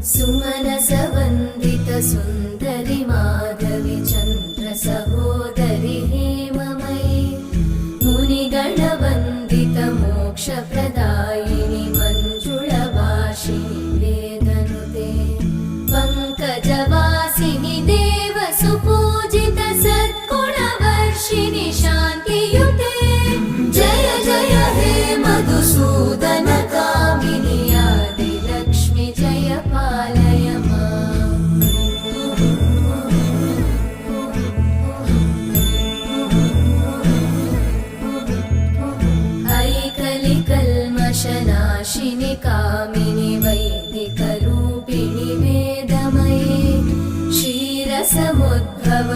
सुमनसवन्दित सुन्दरि माधवि चन्द्र सहोदरि हेममयि मुनिगणवन्दित मोक्षप्रदायिनि मञ्जुळभाषिणि वेदनुते पङ्कजवासिनि देवसुपूजित सद्गुणवर्षिणि शान्तियुते जय जय हे मधुसूदन कामिनि आदिलक्ष्मि जय पालय माम्। ऐकलिकल्मषनाशिनि कामिनि वैदिकरूपिणि वेदमये क्षीरसमुद्भव